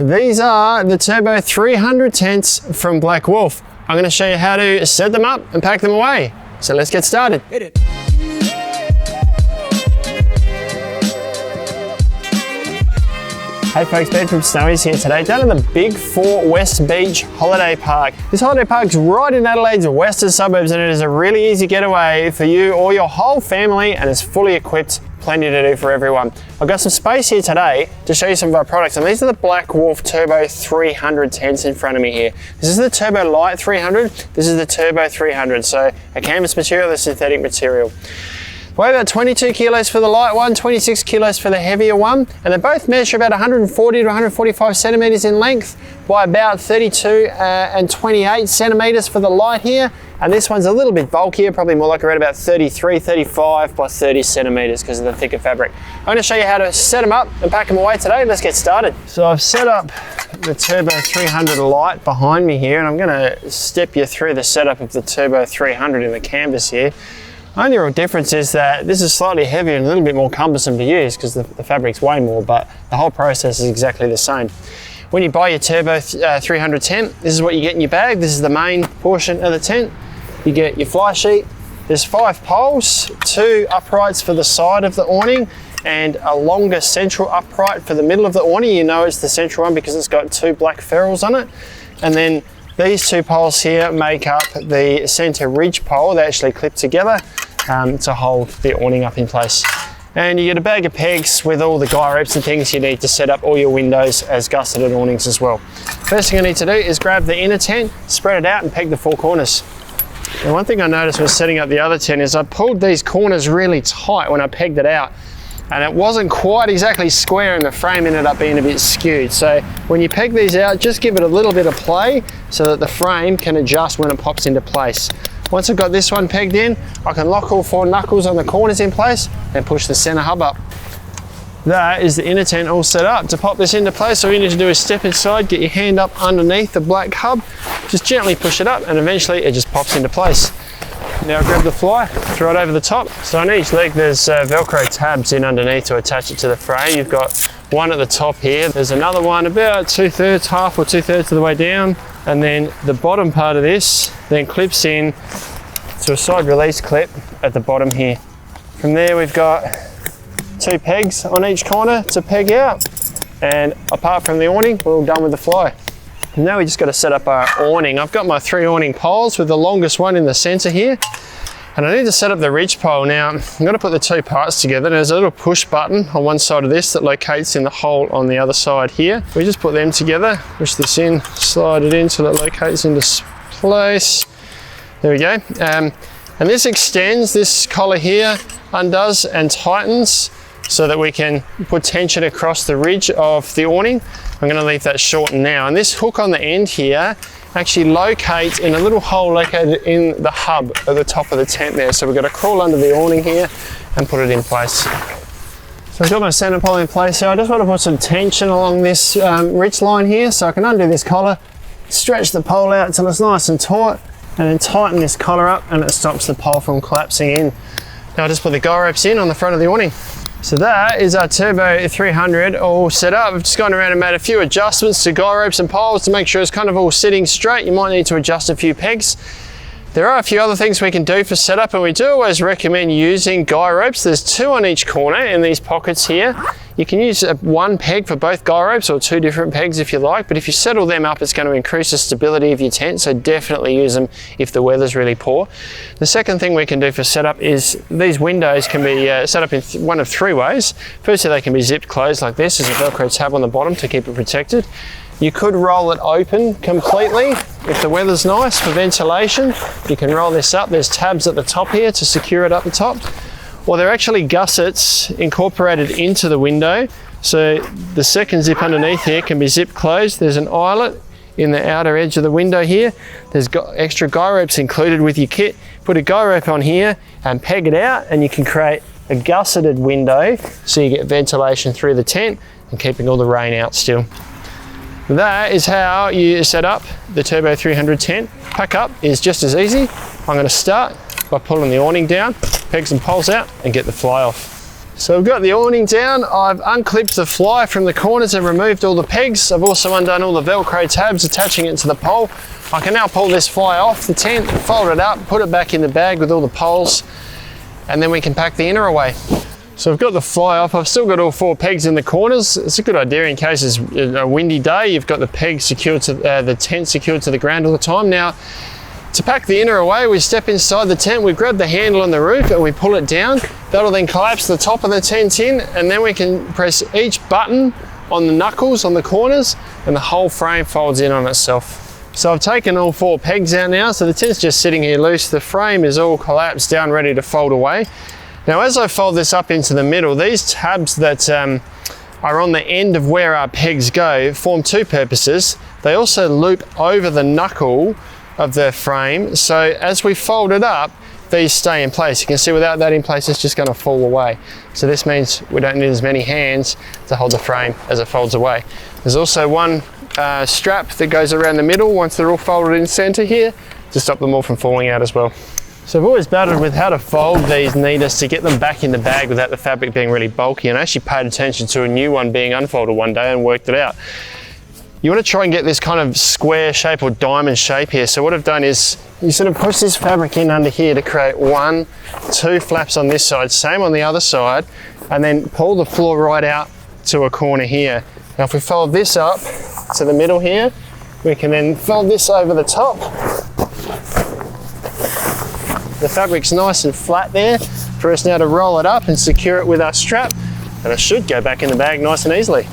These are the Turbo 300 tents from Black Wolf. I'm going to show you how to set them up and pack them away. So let's get started. Hit it. Hey folks, Ben from Snowy's here today, down at the BIG4 West Beach Holiday Park. This holiday park's right in Adelaide's western suburbs, and it is a really easy getaway for you or your whole family, and it's fully equipped, plenty to do for everyone. I've got some space here today to show you some of our products, and these are the Black Wolf Turbo 300 tents in front of me here. This is the Turbo Lite 300, this is the Turbo 300, so a canvas material, a synthetic material. Weigh about 22 kilos for the light one, 26 kilos for the heavier one, and they both measure about 140 to 145 centimeters in length by about 32 and 28 centimeters for the light here. And this one's a little bit bulkier, probably more like around about 33, 35 by 30 centimeters because of the thicker fabric. I'm going to show you how to set them up and pack them away today. Let's get started. So I've set up the Turbo 300 Lite behind me here, and I'm going to step you through the setup of the Turbo 300 in the canvas here. The only real difference is that this is slightly heavier and a little bit more cumbersome to use because the fabric's way more, but the whole process is exactly the same. When you buy your Turbo 300 tent, this is what you get in your bag. This is the main portion of the tent. You get your fly sheet. There's 5 poles, 2 uprights for the side of the awning, and a longer central upright for the middle of the awning. You know it's the central one because it's got 2 black ferrules on it. And then these 2 poles here make up the center ridge pole. They actually clip together to hold the awning up in place. And you get a bag of pegs with all the guy ropes and things you need to set up all your windows as gusseted awnings as well. First thing I need to do is grab the inner tent, spread it out and peg the 4 corners. And one thing I noticed when setting up the other tent is I pulled these corners really tight when I pegged it out. And it wasn't quite exactly square and the frame ended up being a bit skewed. So when you peg these out, just give it a little bit of play so that the frame can adjust when it pops into place. Once I've got this one pegged in, I can lock all 4 knuckles on the corners in place and push the center hub up. That is the inner tent all set up. To pop this into place, all you need to do is step inside, get your hand up underneath the black hub, just gently push it up, and eventually it just pops into place. Now grab the fly, throw it over the top. So on each leg there's Velcro tabs in underneath to attach it to the frame. You've got one at the top here. There's another one about 2/3, half or 2/3 of the way down. And then the bottom part of this then clips in to a side release clip at the bottom here. From there we've got 2 pegs on each corner to peg out. And apart from the awning, we're all done with the fly. Now we just got to set up our awning. I've got my 3 awning poles with the longest one in the center here. And I need to set up the ridge pole. Now, I'm going to put the 2 parts together. There's a little push button on one side of this that locates in the hole on the other side here. We just put them together, push this in, slide it in so that it locates into place. There we go. And this extends, this collar here undoes and tightens so that we can put tension across the ridge of the awning. I'm going to leave that shortened now. And this hook on the end here actually locates in a little hole located in the hub at the top of the tent there. So we've got to crawl under the awning here and put it in place. So I've got my center pole in place here. I just want to put some tension along this ridge line here so I can undo this collar, stretch the pole out until it's nice and taut, and then tighten this collar up and it stops the pole from collapsing in. Now I'll just put the guy ropes in on the front of the awning. So that is our Turbo 300 all set up. I've just gone around and made a few adjustments to guy ropes and poles to make sure it's kind of all sitting straight. You might need to adjust a few pegs. There are a few other things we can do for setup, and we do always recommend using guy ropes. There's 2 on each corner in these pockets here. You can use 1 peg for both guy ropes or 2 different pegs if you like, but if you settle them up, it's going to increase the stability of your tent, so definitely use them if the weather's really poor. The second thing we can do for setup is these windows can be set up in one of 3 ways. Firstly, they can be zipped closed like this. There's a Velcro tab on the bottom to keep it protected. You could roll it open completely if the weather's nice for ventilation. You can roll this up. There's tabs at the top here to secure it up the top. Or they're actually gussets incorporated into the window. So the second zip underneath here can be zipped closed. There's an eyelet in the outer edge of the window here. There's extra guy ropes included with your kit. Put a guy rope on here and peg it out, and you can create a gusseted window so you get ventilation through the tent and keeping all the rain out still. That is how you set up the Turbo 300 tent. Pack up is just as easy. I'm going to start by pulling the awning down, peg some poles out and get the fly off. So we've got the awning down. I've unclipped the fly from the corners and removed all the pegs. I've also undone all the Velcro tabs attaching it to the pole. I can now pull this fly off the tent, fold it up, put it back in the bag with all the poles, and then we can pack the inner away. So I've got the fly off. I've still got all 4 pegs in the corners. It's a good idea in case it's a windy day. You've got the pegs secured to the tent secured to the ground all the time. Now, to pack the inner away, we step inside the tent, we grab the handle on the roof and we pull it down. That'll then collapse the top of the tent in, and then we can press each button on the knuckles on the corners and the whole frame folds in on itself. So I've taken all 4 pegs out now, so the tent's just sitting here loose. The frame is all collapsed down, ready to fold away. Now, as I fold this up into the middle, these tabs that are on the end of where our pegs go form 2 purposes. They also loop over the knuckle of the frame, so as we fold it up, these stay in place. You can see without that in place, it's just going to fall away. So this means we don't need as many hands to hold the frame as it folds away. There's also one strap that goes around the middle once they're all folded in center here to stop them all from falling out as well. So I've always battled with how to fold these neaters to get them back in the bag without the fabric being really bulky, and I actually paid attention to a new one being unfolded one day and worked it out. You want to try and get this kind of square shape or diamond shape here. So what I've done is you sort of push this fabric in under here to create 1, 2 flaps on this side, same on the other side, and then pull the floor right out to a corner here. Now if we fold this up to the middle here, we can then fold this over the top. The fabric's nice and flat there for us now to roll it up and secure it with our strap, and it should go back in the bag nice and easily.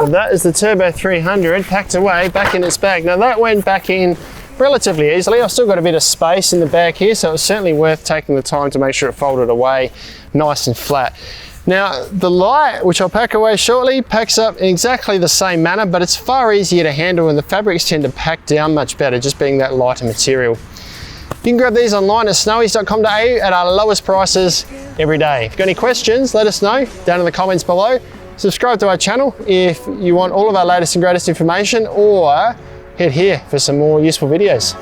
And that is the Turbo 300 packed away back in its bag. Now that went back in relatively easily. I've still got a bit of space in the bag here, so it's certainly worth taking the time to make sure it folded away nice and flat. Now the Lite, which I'll pack away shortly, packs up in exactly the same manner, but it's far easier to handle and the fabrics tend to pack down much better, just being that lighter material. You can grab these online at snowies.com.au at our lowest prices every day. If you've got any questions, let us know down in the comments below. Subscribe to our channel if you want all of our latest and greatest information, or head here for some more useful videos.